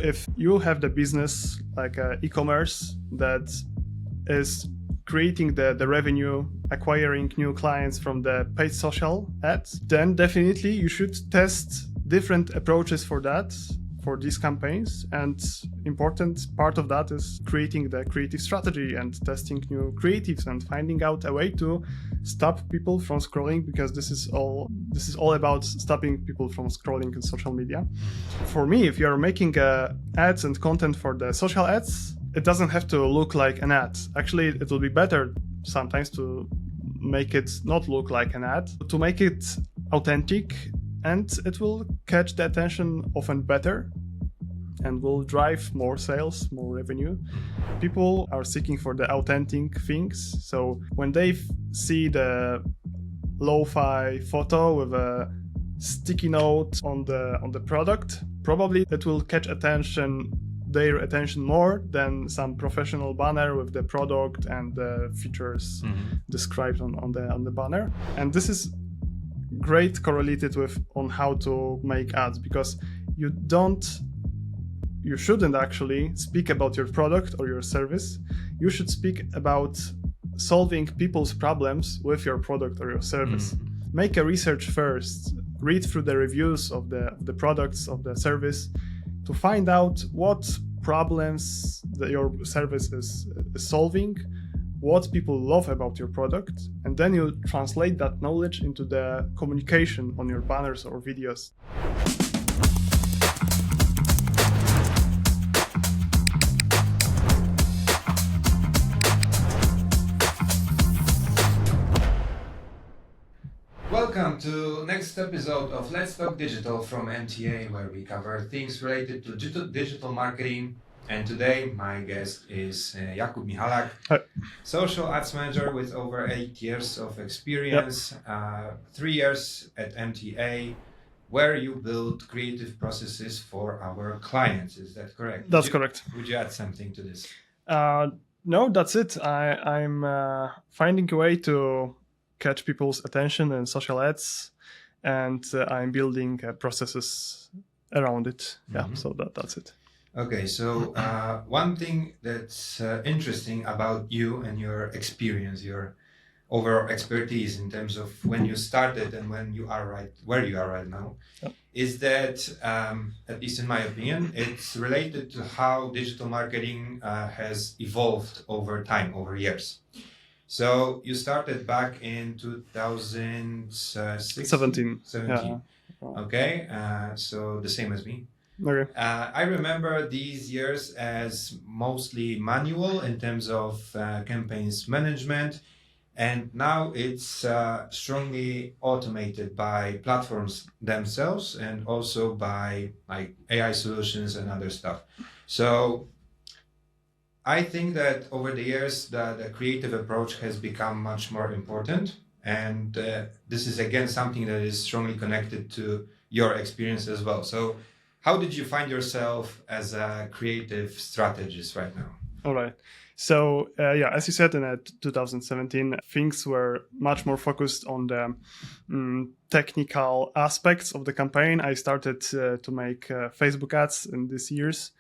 If you have the business like e-commerce that is creating the revenue, acquiring new clients from the paid social ads, then definitely you should test different approaches for that, for these campaigns. And important part of that is creating the creative strategy and testing new creatives and finding out a way to stop people from scrolling, because this is all about stopping people from scrolling in social media. For me, if you're making ads and content for the social ads, it doesn't have to look like an ad. Actually, it will be better sometimes to make it not look like an ad, to make it authentic, and it will catch the attention often better and will drive more sales, more revenue. People are seeking for the authentic things. So when they see the lo-fi photo with a sticky note on the product, probably it will catch their attention more than some professional banner with the product and the features described on the banner. And this is great correlated with on how to make ads, because you shouldn't actually speak about your product or your service. You should speak about solving people's problems with your product or your service. Make a research first, read through the reviews of the products, of the service, to find out what problems that your service is solving, what people love about your product, and then you translate that knowledge into the communication on your banners or videos. Welcome to next episode of Let's Talk Digital from MTA, where we cover things related to digital marketing. And today my guest is Jakub Michalak, social ads manager with over 8 years of experience, 3 years at MTA, where you build creative processes for our clients. Is that correct? That's correct. Would you add something to this? No, that's it. I'm finding a way to catch people's attention in social ads, and I'm building processes around it. So that's it. Okay, so one thing that's interesting about you and your experience, your overall expertise in terms of when you started and where you are right now, is that, at least in my opinion, it's related to how digital marketing has evolved over time, over years. So you started back in 2017. Yeah. Okay, so the same as me. Okay. I remember these years as mostly manual in terms of campaigns management, and now it's strongly automated by platforms themselves and also by like AI solutions and other stuff. So I think that over the years, the creative approach has become much more important. And this is, again, something that is strongly connected to your experience as well. So how did you find yourself as a creative strategist right now? All right. So, as you said, in 2017, things were much more focused on the technical aspects of the campaign. I started to make Facebook ads in these years.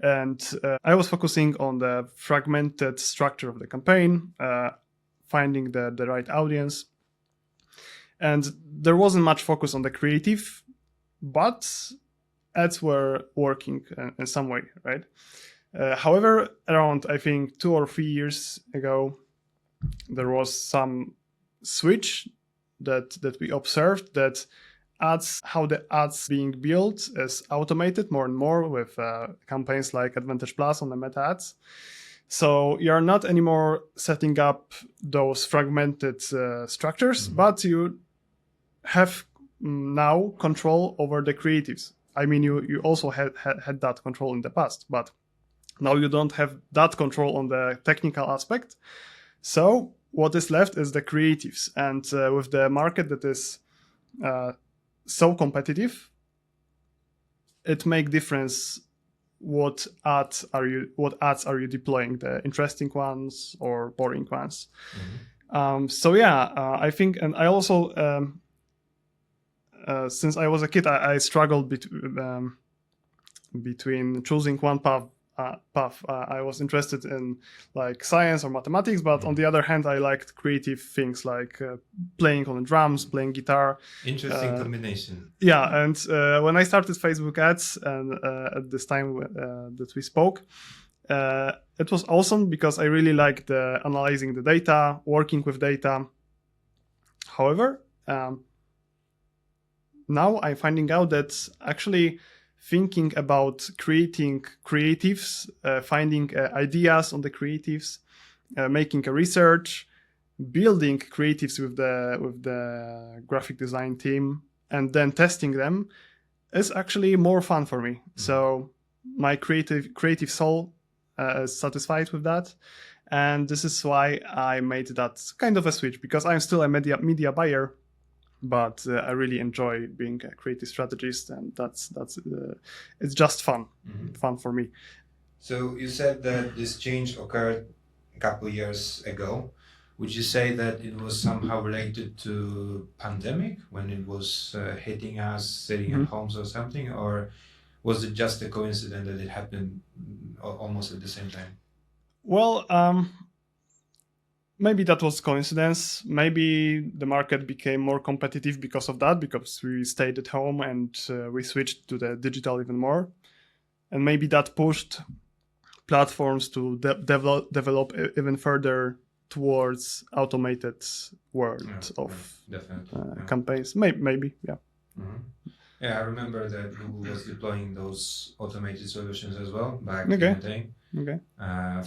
And I was focusing on the fragmented structure of the campaign, finding the right audience. And there wasn't much focus on the creative, but ads were working in some way, right? However, around, I think, 2 or 3 years ago, there was some switch that we observed, that how the ads being built is automated more and more with campaigns like Advantage Plus on the Meta ads. So you're not anymore setting up those fragmented structures, but you have now control over the creatives. I mean, you also had that control in the past, but now you don't have that control on the technical aspect. So what is left is the creatives. And with the market that is so competitive, it makes difference what ads are you deploying, the interesting ones or boring ones. I think, and I also since I was a kid, I struggled between choosing one path. I was interested in like science or mathematics, but on the other hand, I liked creative things like playing on drums, playing guitar. Interesting combination. Yeah, and when I started Facebook ads, and at this time that we spoke, it was awesome because I really liked analyzing the data, working with data. However, now I'm finding out that actually thinking about creating creatives, finding ideas on the creatives, making a research, building creatives with the graphic design team, and then testing them is actually more fun for me. So my creative soul is satisfied with that, and this is why I made that kind of a switch, because I'm still a media buyer, but I really enjoy being a creative strategist, and that's it's just fun for me. So you said that this change occurred a couple of years ago. Would you say that it was somehow related to pandemic when it was hitting us sitting at homes or something, or was it just a coincidence that it happened almost at the same time? Well, maybe that was coincidence. Maybe the market became more competitive because of that, because we stayed at home and we switched to the digital even more. And maybe that pushed platforms to develop even further towards automated world of campaigns. Maybe, yeah. Yeah, I remember that Google was deploying those automated solutions as well back in the day. Okay.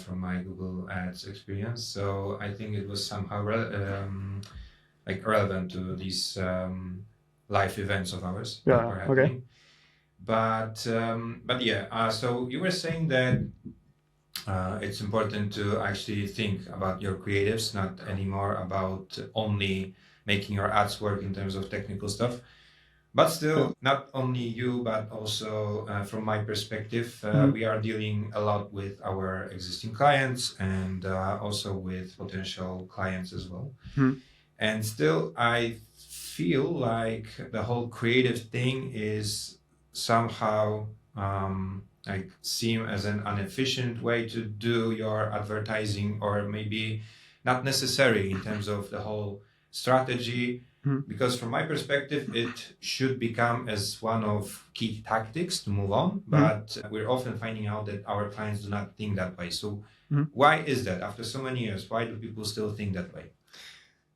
From my Google Ads experience, so I think it was somehow relevant to these live events of ours that were happening. But yeah, so you were saying that it's important to actually think about your creatives, not anymore about only making your ads work in terms of technical stuff. But still, not only you, but also from my perspective, we are dealing a lot with our existing clients and also with potential clients as well. And still, I feel like the whole creative thing is somehow like seem as an inefficient way to do your advertising, or maybe not necessary in terms of the whole strategy. Because from my perspective, it should become as one of key tactics to move on, but we're often finding out that our clients do not think that way. So why is that? After so many years, why do people still think that way?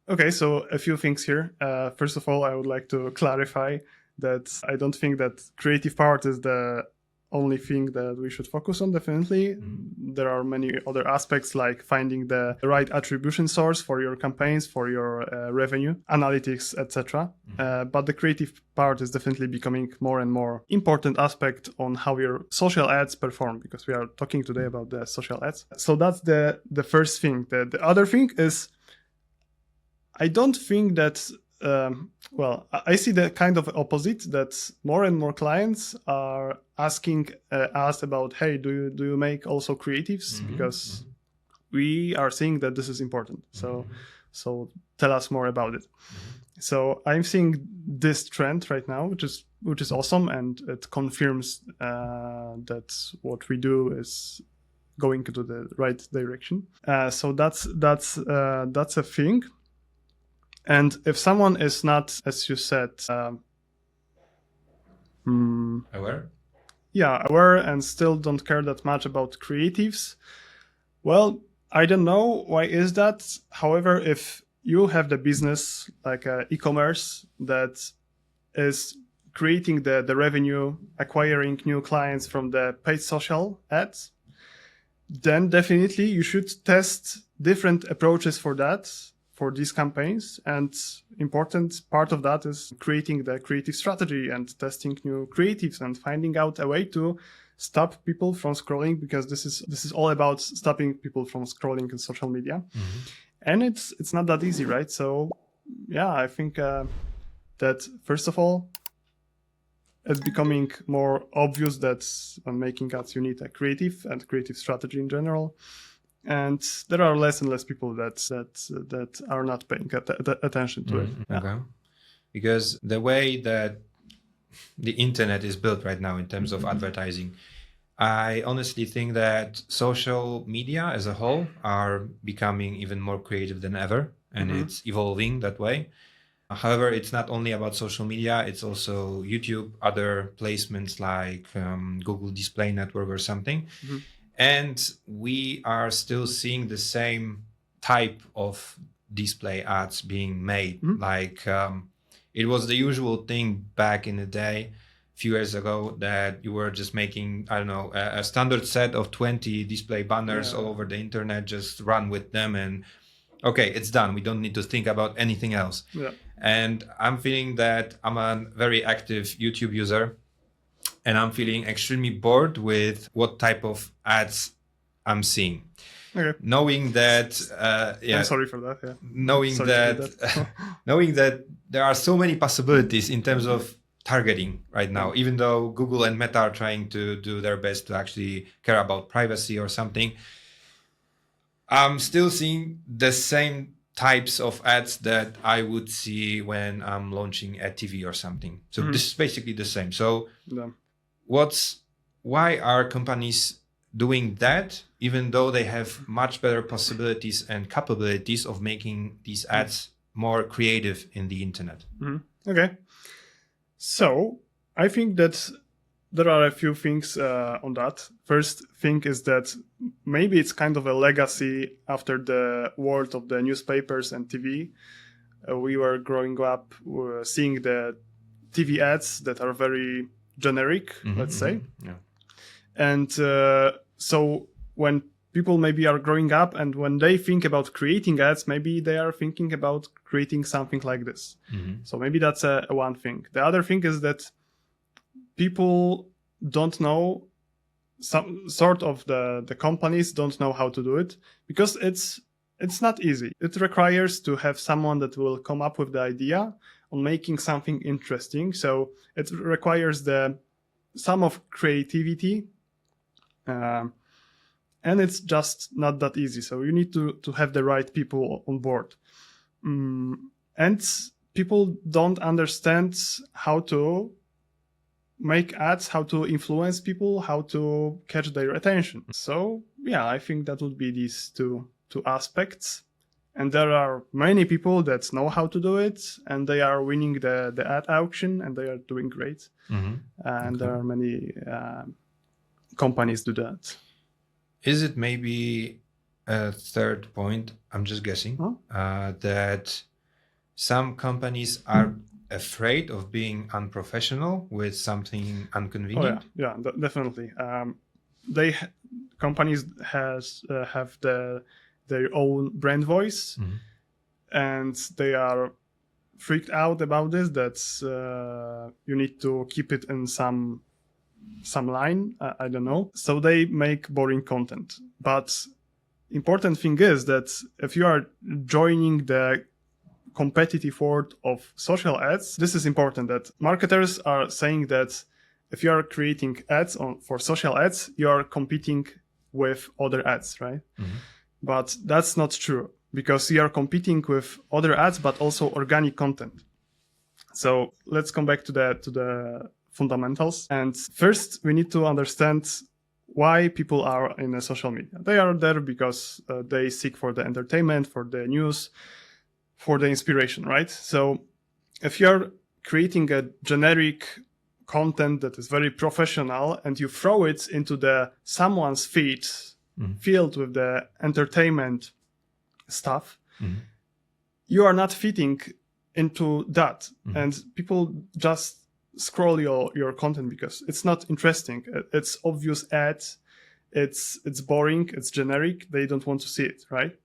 Okay, so a few things here. First of all, I would like to clarify that I don't think that creative part is the only thing that we should focus on. Definitely, there are many other aspects like finding the right attribution source for your campaigns, for your revenue, analytics, etc. But the creative part is definitely becoming more and more important aspect on how your social ads perform, because we are talking today about the social ads. So that's the first thing. The other thing is, I don't think that well, I see the kind of opposite, that more and more clients are asking us about, hey, do you make also creatives? Because we are seeing that this is important. So tell us more about it. So I'm seeing this trend right now, which is awesome, and it confirms that what we do is going into the right direction. So that's a thing. And if someone is not, as you said, aware? Yeah, aware, and still don't care that much about creatives, well, I don't know why is that. However, if you have the business like e-commerce that is creating the revenue, acquiring new clients from the paid social ads, then definitely you should test different approaches for that, for these campaigns. And important part of that is creating the creative strategy and testing new creatives and finding out a way to stop people from scrolling, because this is all about stopping people from scrolling in social media. And it's not that easy, right? So yeah, I think that first of all, it's becoming more obvious that when making ads you need a creative and creative strategy in general. And there are less and less people that are not paying attention to it. Okay. Because the way that the internet is built right now in terms of advertising. I honestly think that social media as a whole are becoming even more creative than ever, and it's evolving that way. However, it's not only about social media, it's also YouTube, other placements like Google Display Network or something. And we are still seeing the same type of display ads being made. Like it was the usual thing back in the day, a few years ago, that you were just making, I don't know, a standard set of 20 display banners all over the internet, just run with them and okay, it's done. We don't need to think about anything else. And I'm feeling that I'm a very active YouTube user, and I'm feeling extremely bored with what type of ads I'm seeing. Knowing that, I'm sorry for that. Yeah. Knowing that, knowing that there are so many possibilities in terms of targeting right now, even though Google and Meta are trying to do their best to actually care about privacy or something, I'm still seeing the same types of ads that I would see when I'm launching a TV or something. So this is basically the same. So why are companies doing that, even though they have much better possibilities and capabilities of making these ads more creative in the internet? Okay. So I think that there are a few things on that. First thing is that maybe it's kind of a legacy after the world of the newspapers and TV. We were growing up seeing the TV ads that are very generic, let's say. And so when people maybe are growing up and when they think about creating ads, maybe they are thinking about creating something like this. So maybe that's a one thing. The other thing is that people don't know, some sort of the companies don't know how to do it, because it's not easy. It requires to have someone that will come up with the idea on making something interesting. So it requires some of creativity, and it's just not that easy. So you need to have the right people on board. And people don't understand how to make ads, how to influence people, how to catch their attention. So yeah, I think that would be these two aspects. And there are many people that know how to do it, and they are winning the ad auction, and they are doing great. And there are many companies do that. Is it maybe a third point, I'm just guessing, that some companies are afraid of being unprofessional with something inconvenient? Definitely. Companies have their own brand voice, and they are freaked out about this. That's you need to keep it in some line. I don't know. So they make boring content. But important thing is that if you are joining the competitive world of social ads, this is important, that marketers are saying that if you are creating ads for social ads, you are competing with other ads, right? But that's not true, because you are competing with other ads, but also organic content. So let's come back to the fundamentals. And first, we need to understand why people are in the social media. They are there because they seek for the entertainment, for the news, for the inspiration, right? So if you're creating a generic content that is very professional and you throw it into someone's feed filled with the entertainment stuff, you are not fitting into that. And people just scroll your content because it's not interesting. It's obvious ads. It's boring. It's generic. They don't want to see it, right?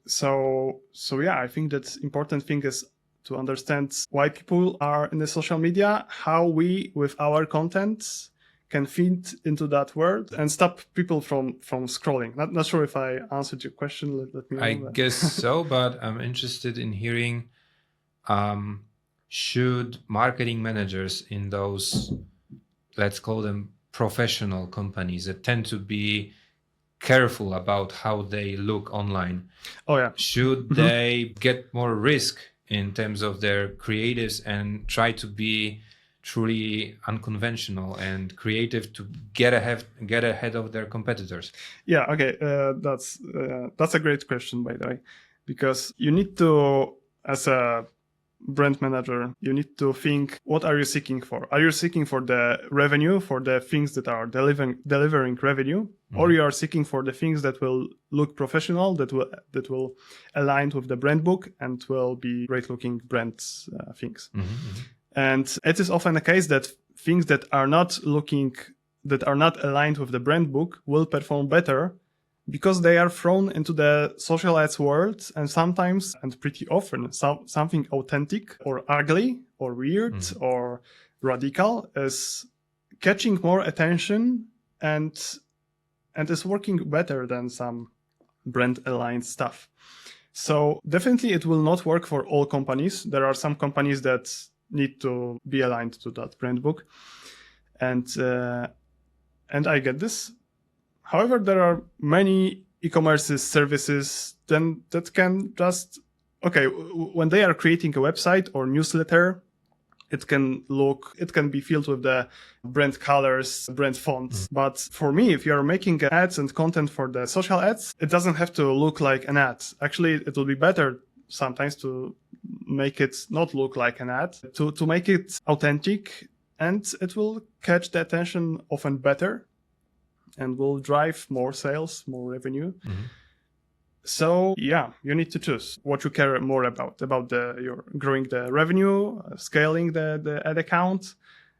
So yeah, I think that important thing is to understand why people are in the social media, how we with our content can fit into that world and stop people from scrolling. Not sure if I answered your question. Let me know. I guess so, but I'm interested in hearing, should marketing managers in those, let's call them professional companies that tend to be careful about how they look online, should they get more risk in terms of their creatives and try to be truly unconventional and creative to get ahead of their competitors? Yeah, okay, that's a great question, by the way, because you need to, as a brand manager, you need to think, what are you seeking for? Are you seeking for the revenue, for the things that are delivering revenue, or you are seeking for the things that will look professional, that will align with the brand book and will be great looking brand things? And it is often the case that things that are not aligned with the brand book will perform better because they are thrown into the social ads world, and sometimes, and pretty often, something authentic or ugly or weird or radical is catching more attention and is working better than some brand aligned stuff. So definitely it will not work for all companies. There are some companies that need to be aligned to that brand book, and I get this. However, there are many e-commerce services that can just, when they are creating a website or newsletter, it can be filled with the brand colors, brand fonts. But for me, if you're making ads and content for the social ads, it doesn't have to look like an ad. Actually, it will be better sometimes to make it not look like an ad, to make it authentic, and it will catch the attention often better and will drive more sales, more revenue. So yeah, you need to choose what you care more about your growing the revenue, scaling the ad account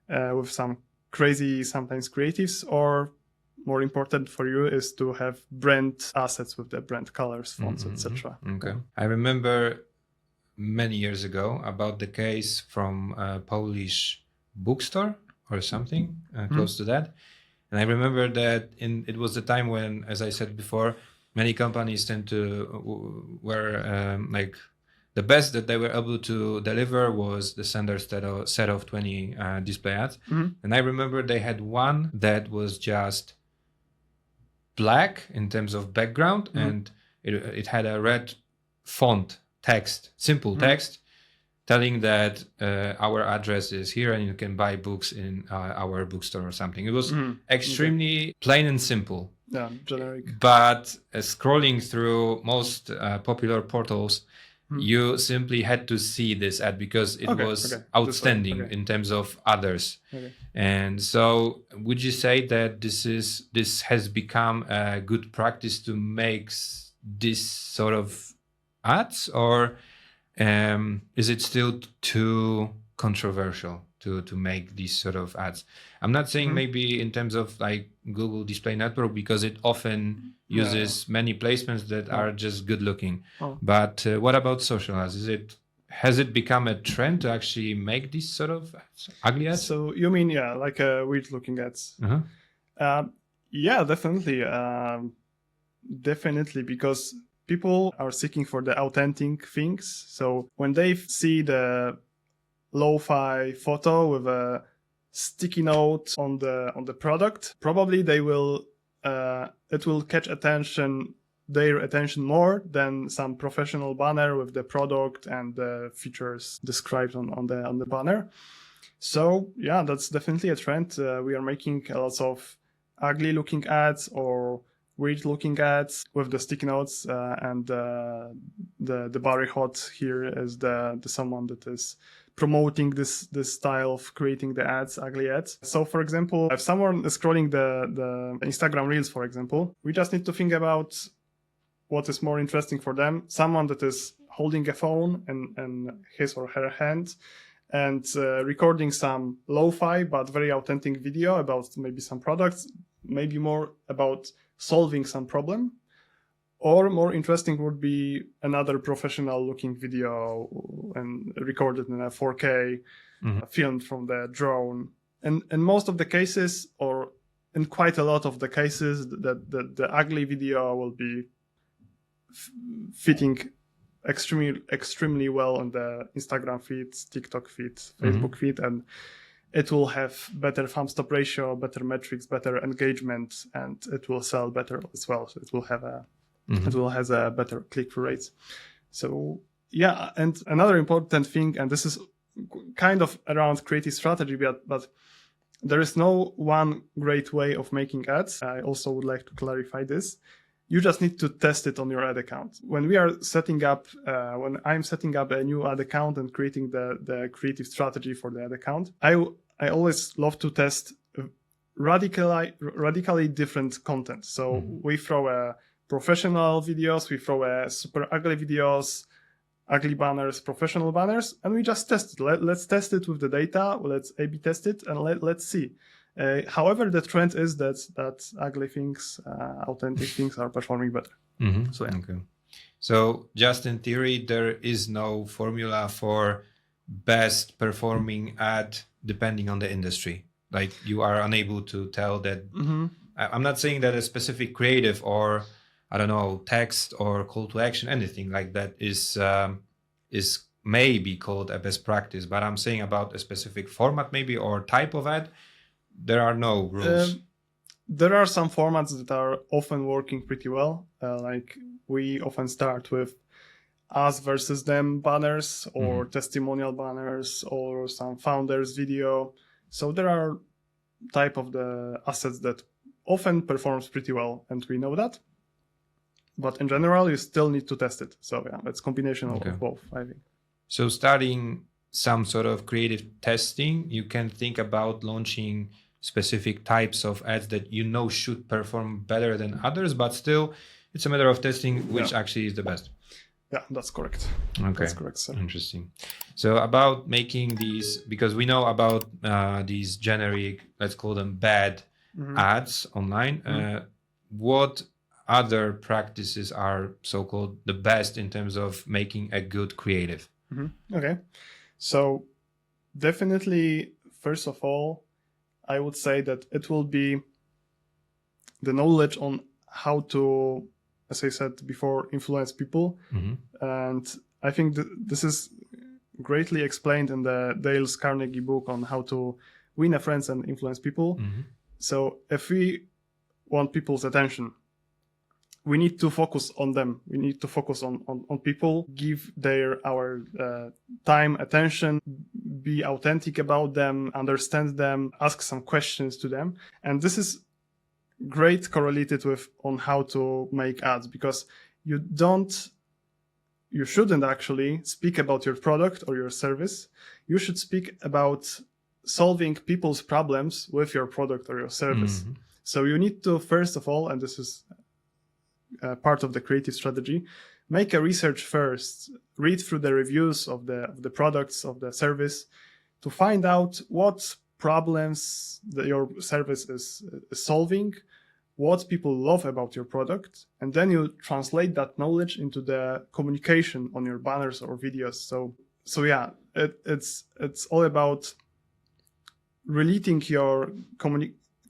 with some crazy, sometimes creatives, or more important for you is to have brand assets with the brand colors, fonts, etc. Okay. I remember many years ago about the case from a Polish bookstore or something close to that. And I remember that it was the time when, as I said before, many companies were like the best that they were able to deliver was the standard set of 20 display ads. And I remember they had one that was just black in terms of background, and it had a red font text, simple text, telling that our address is here and you can buy books in our bookstore or something. It was extremely plain and simple. Yeah, generic. But scrolling through most popular portals, you simply had to see this ad because it was outstanding in terms of others. And so would you say that this has become a good practice to make this sort of ads, or is it still too controversial to make these sort of ads? I'm not saying maybe in terms of like Google Display Network, because it often uses many placements that are just good looking. But what about social ads? Has it become a trend to actually make these sort of ads, ugly ads? So you mean, like weird looking ads? Yeah, definitely. Definitely, because people are seeking for the authentic things. So when they see the lo-fi photo with a sticky note on the product, probably they will it will catch their attention more than some professional banner with the product and the features described on the banner. So yeah, that's definitely a trend. We are making lots of ugly looking ads or weird looking ads with the sticky notes, and the Barry Hot here is the someone that is promoting this style of creating the ads, ugly ads. So for example, if someone is scrolling the Instagram Reels, for example, we just need to think about what is more interesting for them. Someone that is holding a phone in his or her hand and recording some lo-fi but very authentic video about maybe some products, maybe more about solving some problem. Or more interesting would be another professional looking video and recorded in a 4K, filmed from the drone. And in most of the cases, or in quite a lot of the cases, the ugly video will be fitting extremely well on the Instagram feed, TikTok feed, Facebook feed, and it will have better thumb stop ratio, better metrics, better engagement, and it will sell better as well. So it will have has a better click-through rate. So yeah, and another important thing, and this is kind of around creative strategy, but there is no one great way of making ads. I also would like to clarify this. You just need to test it on your ad account. When we are setting up, when I'm setting up a new ad account and creating the creative strategy for the ad account, I always love to test radically different content. So we throw a professional videos, we throw a super ugly videos, ugly banners, professional banners, and we just test it. Let's test it with the data. Let's A/B test it, and let's see. However, the trend is that ugly things, authentic things are performing better. So yeah. Okay. So just in theory, there is no formula for best performing ad depending on the industry. Like you are unable to tell that. I'm not saying that a specific creative or I don't know, text or call to action, anything like that is maybe called a best practice, but I'm saying about a specific format maybe or type of ad, there are no rules. There are some formats that are often working pretty well. Like we often start with us versus them banners or testimonial banners or some founders video. So there are type of the assets that often performs pretty well, and we know that. But in general, you still need to test it. So yeah, it's a combination of both, I think. So starting some sort of creative testing, you can think about launching specific types of ads that you know should perform better than others, but still it's a matter of testing which actually is the best. Yeah, that's correct. Okay, that's correct, sir. Interesting. So about making these, because we know about these generic, let's call them bad ads online, what other practices are so-called the best in terms of making a good creative? Okay, so definitely, first of all, I would say that it will be the knowledge on how to, as I said before, influence people. And I think this is greatly explained in the Dale Carnegie book on how to win friends and influence people. So if we want people's attention, we need to focus on them. We need to focus on people, give our time, attention, be authentic about them, understand them, ask some questions to them. And this is great correlated with on how to make ads, because you shouldn't actually speak about your product or your service. You should speak about solving people's problems with your product or your service. So you need to, first of all, and this is part of the creative strategy, make a research first, read through the reviews of the products, of the service, to find out what problems that your service is solving, what people love about your product, and then you translate that knowledge into the communication on your banners or videos. So yeah, it's all about relating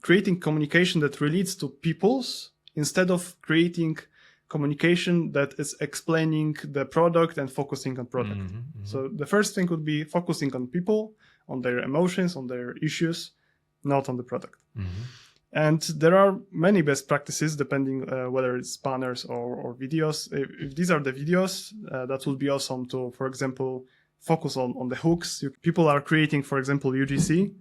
creating communication that relates to people's, instead of creating communication that is explaining the product and focusing on product. So the first thing would be focusing on people, on their emotions, on their issues, not on the product. And there are many best practices depending whether it's banners or videos. If these are the videos, that would be awesome to, for example, focus on the hooks. People are creating, for example, UGC,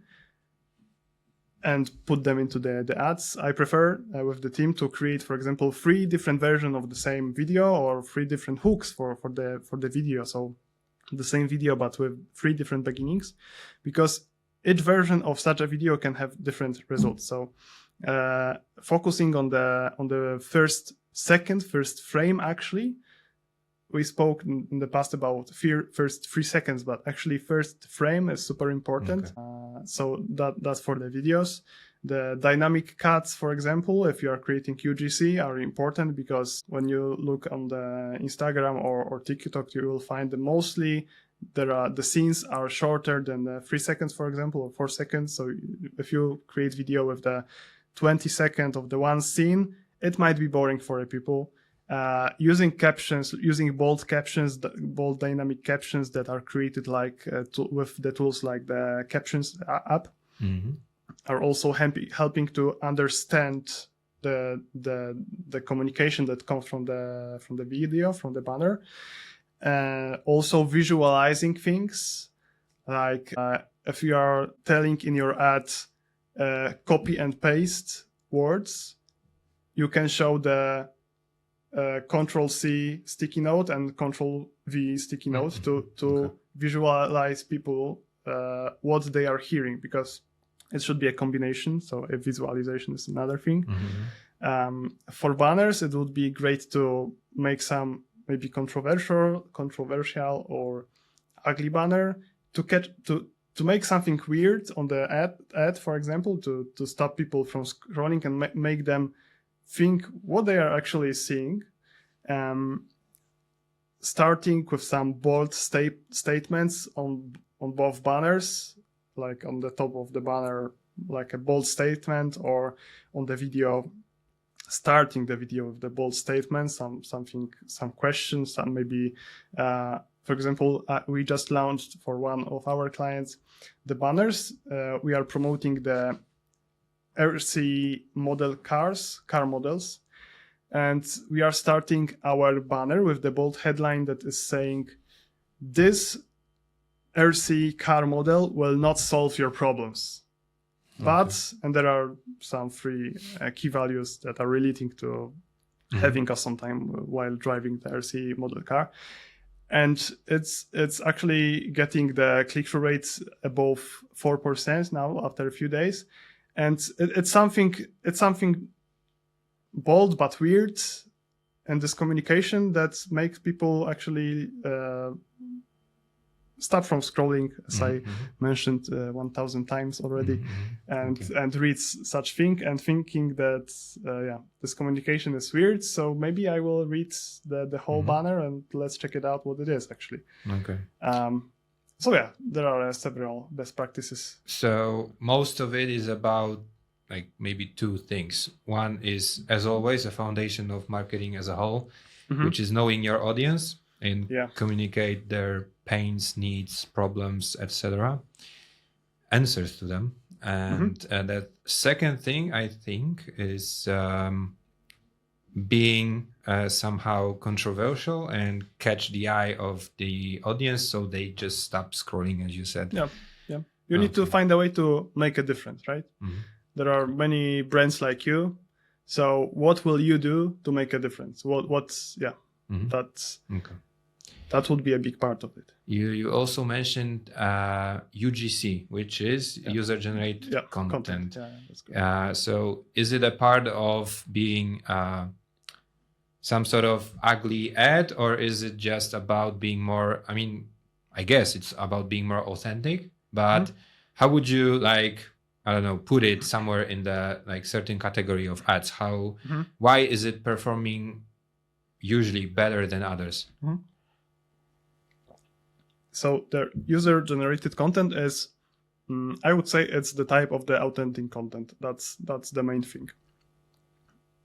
and put them into the ads. I prefer with the team to create, for example, 3 different versions of the same video or 3 different hooks for the video. So the same video, but with 3 different beginnings, because each version of such a video can have different results. So focusing on the first frame, actually, we spoke in the past about first 3 seconds, but actually first frame is super important. So that's for the videos. The dynamic cuts, for example, if you are creating UGC, are important, because when you look on the Instagram or TikTok, you will find that mostly the scenes are shorter than 3 seconds, for example, or 4 seconds. So if you create video with the 20 seconds of the one scene, it might be boring for the people. Using captions, using bold captions, bold dynamic captions that are created with the tools like the Captions app, are also helping to understand the communication that comes from the video, from the banner. Also visualizing things, Like if you are telling in your ad copy and paste words, you can show the Control C sticky note and Control V sticky note to visualize people what they are hearing, because it should be a combination. So a visualization is another thing. For banners, it would be great to make some maybe controversial or ugly banner to make something weird on the ad, for example, to stop people from scrolling and make them think what they are actually seeing. Starting with some bold statements on both banners, like on the top of the banner, like a bold statement, or on the video, starting the video with the bold statement, some questions, some maybe, for example, we just launched for one of our clients the banners. We are promoting the RC model car models. And we are starting our banner with the bold headline that is saying, "This RC car model will not solve your problems." But, and there are some 3 key values that are relating to having awesome time while driving the RC model car. And it's actually getting the click-through rates above 4% now after a few days. And it's something bold but weird, and this communication that makes people actually stop from scrolling, as I mentioned 1,000 times already, and reads such thing and thinking that this communication is weird, so maybe I will read the whole banner and let's check it out what it is actually. So yeah, there are several best practices. So most of it is about like maybe 2 things. One is, as always, a foundation of marketing as a whole, which is knowing your audience and communicate their pains, needs, problems, etc., answers to them. And that second thing, I think, is being somehow controversial and catch the eye of the audience so they just stop scrolling, as you said. You need to find a way to make a difference, right? There are many brands like you. So what will you do to make a difference? That would be a big part of it. You also mentioned UGC, which is user-generated content. That's good. So is it a part of being some sort of ugly ad, or is it just about being more, I guess it's about being more authentic, but how would you put it somewhere in the certain category of ads? Why is it performing usually better than others? So the user-generated content is, I would say, it's the type of the authentic content. That's the main thing,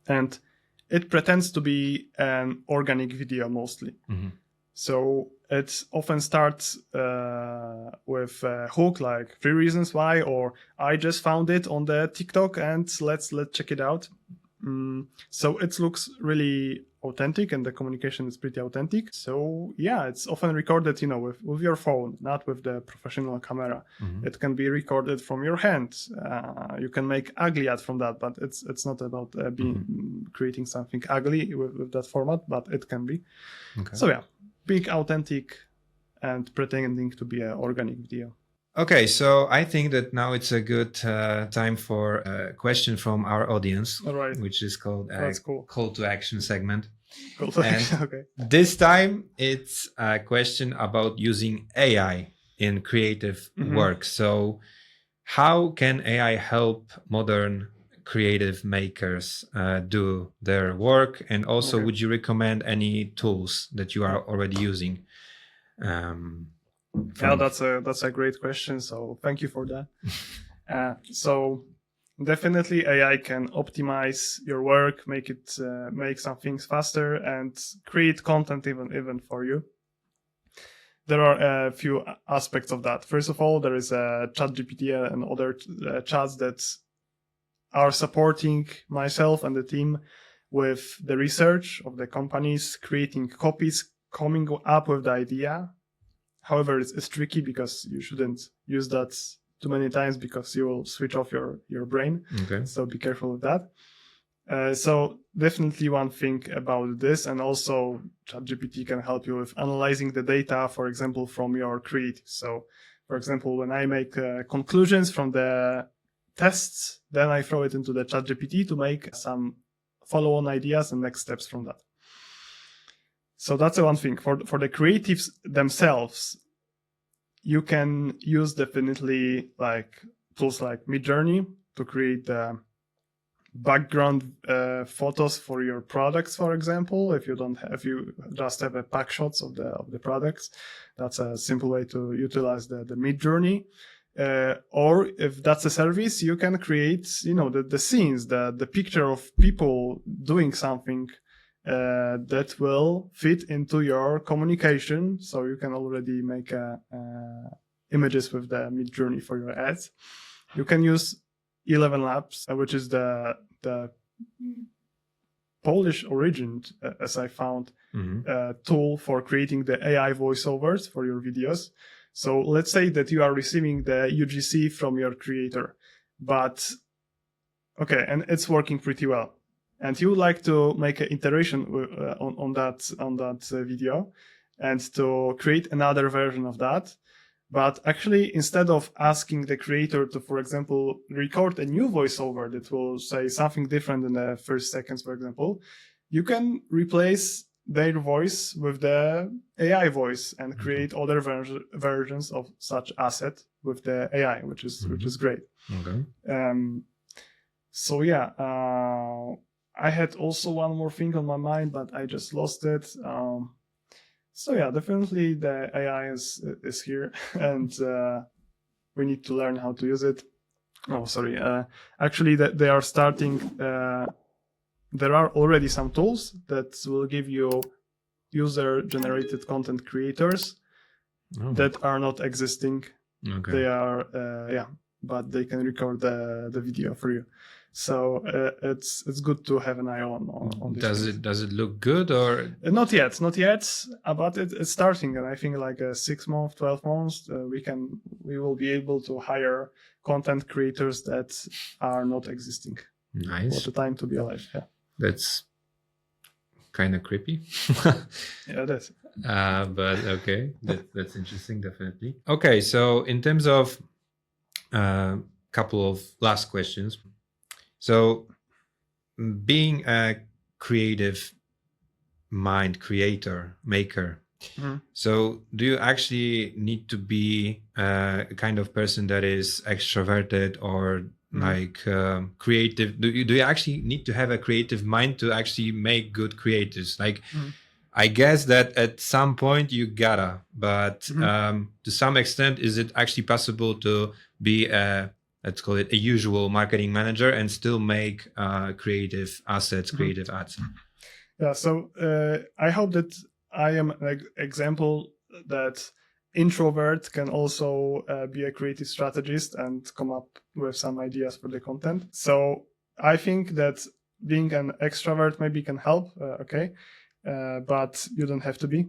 and it pretends to be an organic video mostly. So it often starts with a hook like 3 reasons why, or I just found it on the TikTok and let's check it out. So it looks really authentic and the communication is pretty authentic. So yeah, it's often recorded, with your phone, not with the professional camera. It can be recorded from your hand. You can make ugly ad from that, but it's not about creating something ugly with that format, but it can be. So yeah, being authentic and pretending to be an organic video. Okay, so I think that now it's a good time for a question from our audience, which is called Call to Action segment. Call to action, okay. This time it's a question about using AI in creative work. So how can AI help modern creative makers do their work? And also, would you recommend any tools that you are already using? That's a great question. So thank you for that. So definitely AI can optimize your work, make some things faster, and create content even for you. There are a few aspects of that. First of all, there is a ChatGPT and other chats that are supporting myself and the team with the research of the companies, creating copies, coming up with the idea, However, it's tricky because you shouldn't use that too many times because you will switch off your brain. Okay. So be careful with that. So definitely one thing about this, and also ChatGPT can help you with analyzing the data, for example, from your creatives. So, for example, when I make conclusions from the tests, then I throw it into the ChatGPT to make some follow-on ideas and next steps from that. So that's one thing. For the creatives themselves, you can use definitely like tools like Midjourney to create the background photos for your products, for example. If you just have a pack shots of the products, that's a simple way to utilize the Midjourney. Or if that's a service, you can create, the scenes, the picture of people doing something that will fit into your communication. So you can already make images with the Midjourney for your ads. You can use 11 Labs, which is the Polish origin, as I found, tool for creating the AI voiceovers for your videos. So let's say that you are receiving the UGC from your creator, and it's working pretty well, and you would like to make an iteration on that video, and to create another version of that. But actually, instead of asking the creator to, for example, record a new voiceover that will say something different in the first seconds, for example, you can replace their voice with the AI voice and create other versions of such asset with the AI, which is great. Okay. So yeah, I had also one more thing on my mind, but I just lost it. So yeah, definitely the AI is here, and we need to learn how to use it. Oh, sorry. Actually, they are starting. There are already some tools that will give you user-generated content creators that are not existing. Okay. They are, but they can record the video for you. So it's good to have an eye on this. Does it look good or not yet? But it's starting, and I think like 6 months, 12 months, we will be able to hire content creators that are not existing. Nice. What a time to be alive! Yeah, that's kind of creepy. Yeah, it is. But okay, that's interesting, definitely. Okay, so in terms of couple of last questions. So being a creative mind creator, maker, so do you actually need to be a kind of person that is extroverted or like creative? Do you actually need to have a creative mind to actually make good creatives? Like, I guess that at some point you gotta, but to some extent, is it actually possible to be let's call it a usual marketing manager and still make creative assets, creative ads? Yeah, so I hope that I am an example that introvert can also be a creative strategist and come up with some ideas for the content. So I think that being an extrovert maybe can help, but you don't have to be.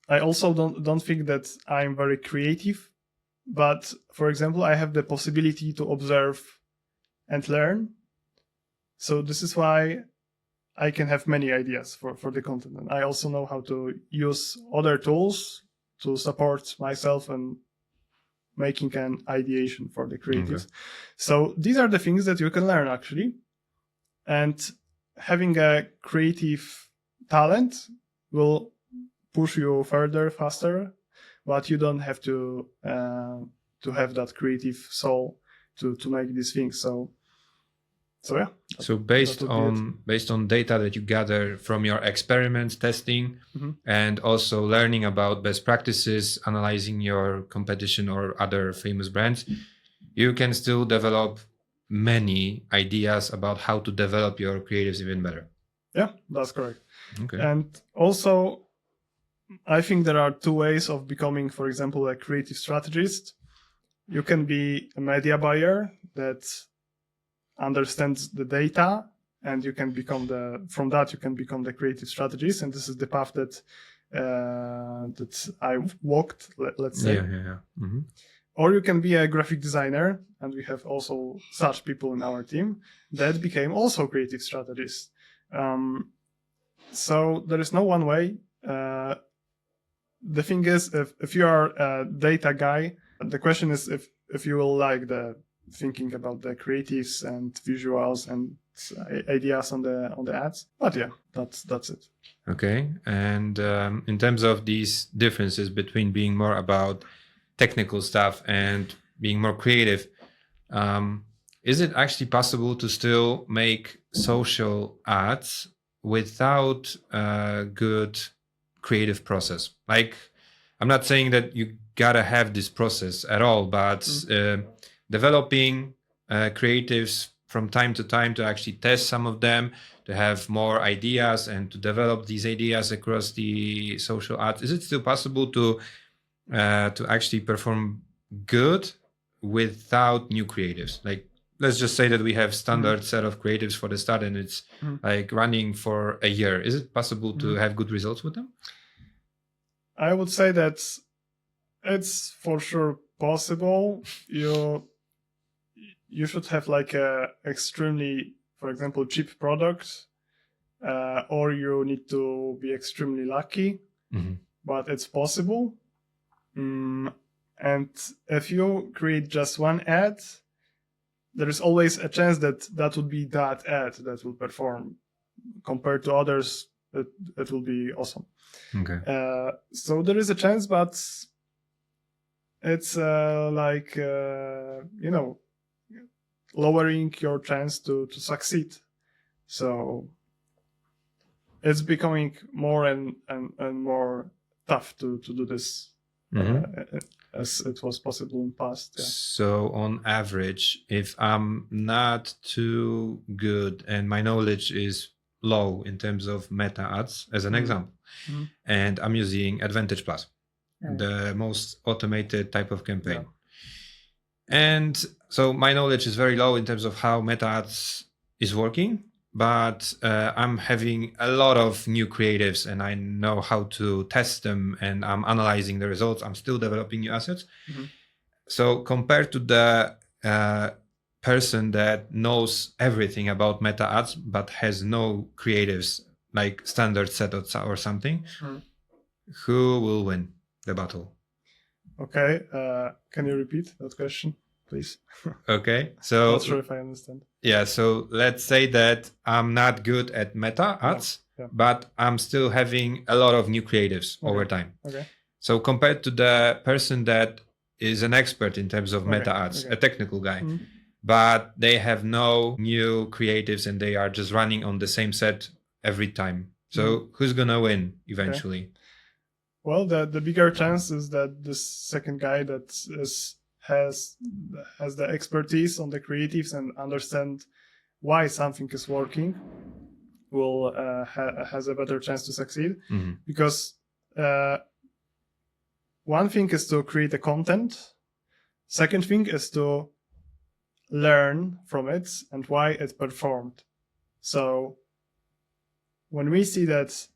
I also don't think that I'm very creative, but for example, I have the possibility to observe and learn. So this is why I can have many ideas for the content. And I also know how to use other tools to support myself and making an ideation for the creatives. Okay. So these are the things that you can learn actually. And having a creative talent will push you further, faster, but you don't have to have that creative soul to make these things. So yeah. So based on data that you gather from your experiments, testing, and also learning about best practices, analyzing your competition or other famous brands, you can still develop many ideas about how to develop your creatives even better. Yeah, that's correct. Okay. And also, I think there are two ways of becoming, for example, a creative strategist. You can be a media buyer that understands the data, and you can become from that you can become the creative strategist. And this is the path that that I walked, let's say. Yeah. Mm-hmm. Or you can be a graphic designer, and we have also such people in our team that became also creative strategists. So there is no one way. The thing is, if you are a data guy, the question is if you will like the thinking about the creatives and visuals and ideas on the ads. But yeah, that's it. Okay. And in terms of these differences between being more about technical stuff and being more creative, is it actually possible to still make social ads without a good creative process? Like, I'm not saying that you gotta have this process at all, but developing creatives from time to time to actually test some of them, to have more ideas and to develop these ideas across the social ads. Is it still possible to actually perform good without new creatives? Like, let's just say that we have standard set of creatives for the start and it's like running for a year. Is it possible to have good results with them? I would say that it's for sure possible. You should have like a extremely, for example, cheap product, or you need to be extremely lucky, but it's possible. And if you create just one ad, there is always a chance that would be that ad that will perform. Compared to others, it will be awesome. Okay. So there is a chance, but it's lowering your chance to succeed. So it's becoming more and more tough to do this as it was possible in the past. Yeah. So on average, if I'm not too good and my knowledge is low in terms of meta ads, as an example, and I'm using Advantage Plus, the most automated type of campaign. And so my knowledge is very low in terms of how meta ads is working, but I'm having a lot of new creatives and I know how to test them and I'm analyzing the results. I'm still developing new assets. So compared to the person that knows everything about meta ads but has no creatives, like standard set or something, who will win the battle? Okay, can you repeat that question, please? Okay, so not sure if I understand. Yeah, so let's say that I'm not good at meta ads, but I'm still having a lot of new creatives over time. Okay. So compared to the person that is an expert in terms of meta ads, a technical guy, but they have no new creatives and they are just running on the same set every time. So who's gonna win eventually? Well, the bigger chance is that this second guy that has the expertise on the creatives and understand why something is working will has a better chance to succeed. Because one thing is to create a content, second thing is to learn from it and why it performed. So when we see that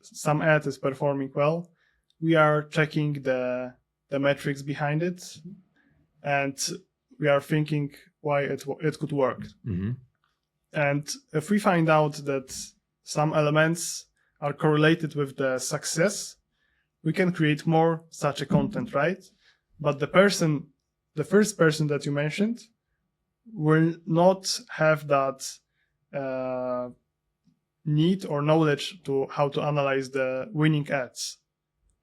some ad is performing well, we are checking the metrics behind it, and we are thinking why it could work. And if we find out that some elements are correlated with the success, we can create more such a content, right? But the first person that you mentioned will not have that need or knowledge to how to analyze the winning ads.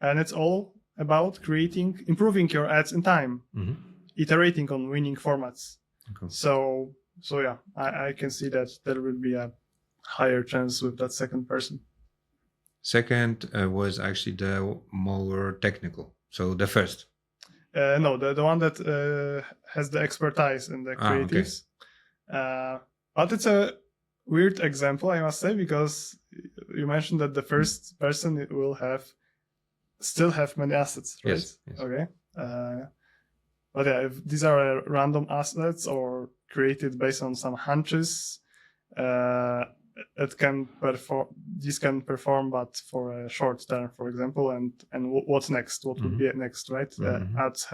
And it's all about improving your ads in time, iterating on winning formats. Okay. So yeah, I can see that there will be a higher chance with that second person. Second was actually the more technical. So the first. No, the one that has the expertise in the creatives. But it's a weird example, I must say, because you mentioned that the first person will still have many assets, right? Yes. Okay. But yeah, if these are random assets or created based on some hunches, it can perform. this can perform, but for a short term, for example, and what's next? What would be next, right? Ads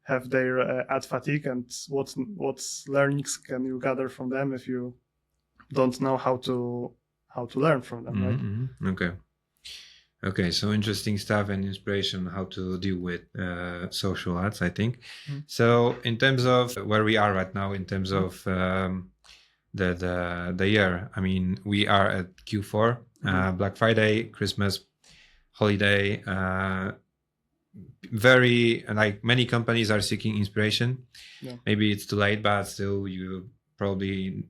have their ad fatigue, and what learnings can you gather from them if you don't know how to learn from them, right? Okay, so interesting stuff and inspiration how to deal with social ads, I think. So in terms of where we are right now, in terms of the year, I mean, we are at Q4, Black Friday, Christmas, holiday. Very, like, many companies are seeking inspiration. Maybe it's too late, but still you probably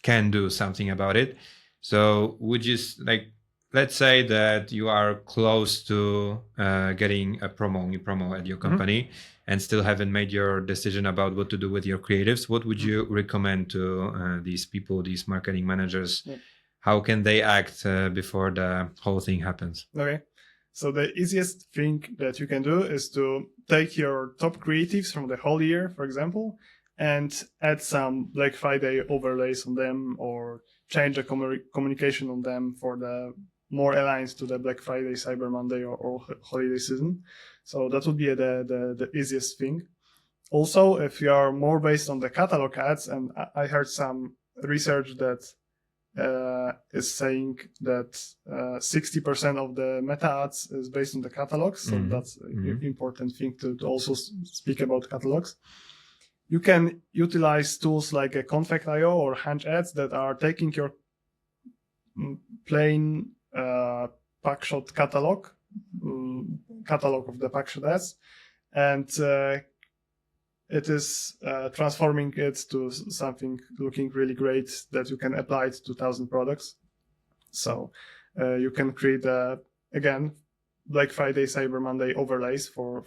can do something about it. So would you, like, let's say that you are close to getting new promo at your company and still haven't made your decision about what to do with your creatives. What would you recommend to these people, these marketing managers? How can they act before the whole thing happens? Okay. So the easiest thing that you can do is to take your top creatives from the whole year, for example, and add some Black Friday overlays on them, or change the communication on them for the more aligned to the Black Friday, Cyber Monday, or holiday season. So that would be the easiest thing. Also, if you are more based on the catalog ads, and I heard some research that is saying that 60% of the meta ads is based on the catalogs. So that's an important thing to also speak about catalogs. You can utilize tools like a Confect.io or Hunch ads that are taking your plain packshot catalog of the packshot ads, and it is transforming it to something looking really great that you can apply to 2,000 products. So you can create again Black Friday, Cyber Monday overlays for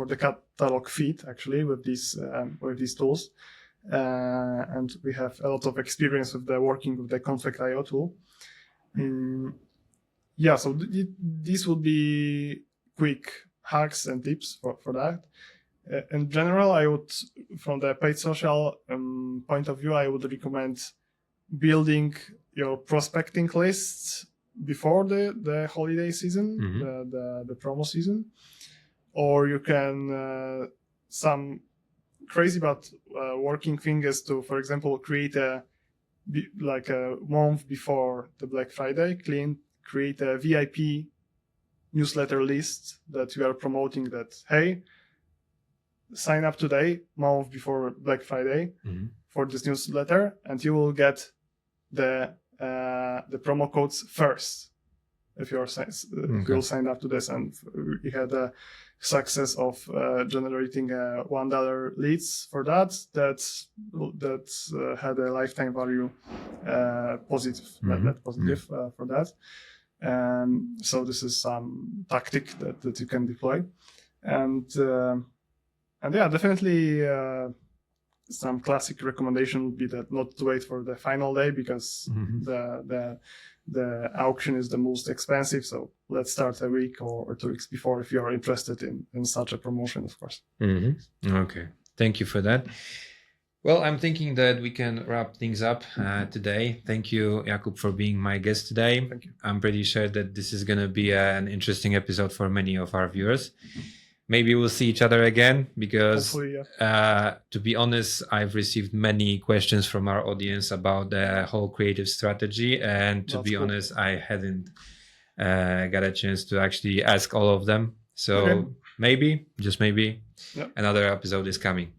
the catalog feed, actually, with these tools. And we have a lot of experience with working with the Confect.io tool. So these would be quick hacks and tips for that. In general, I would, from the paid social point of view, I would recommend building your prospecting lists before the holiday season, the promo season, or you can some crazy but working thing is to, for example, create a month before the Black Friday, create a VIP newsletter list that you are promoting, that, hey, sign up today, month before Black Friday, for this newsletter, and you will get the promo codes first if you'll sign up to this. And we had a success of generating $1 leads for that had a lifetime value positive, net positive for that. So this is some tactic that you can deploy, and yeah, definitely some classic recommendation would be that not to wait for the final day, because the auction is the most expensive. So let's start a week or 2 weeks before if you are interested in such a promotion, of course. Okay, thank you for that. Well, I'm thinking that we can wrap things up today. Thank you, Jakub, for being my guest today. Thank you. I'm pretty sure that this is going to be an interesting episode for many of our viewers. Maybe we'll see each other again, because to be honest, I've received many questions from our audience about the whole creative strategy. And to be honest, I hadn't got a chance to actually ask all of them. So maybe, just maybe, another episode is coming.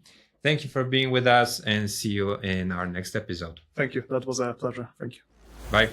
Thank you for being with us, and see you in our next episode. Thank you. That was a pleasure. Thank you. Bye.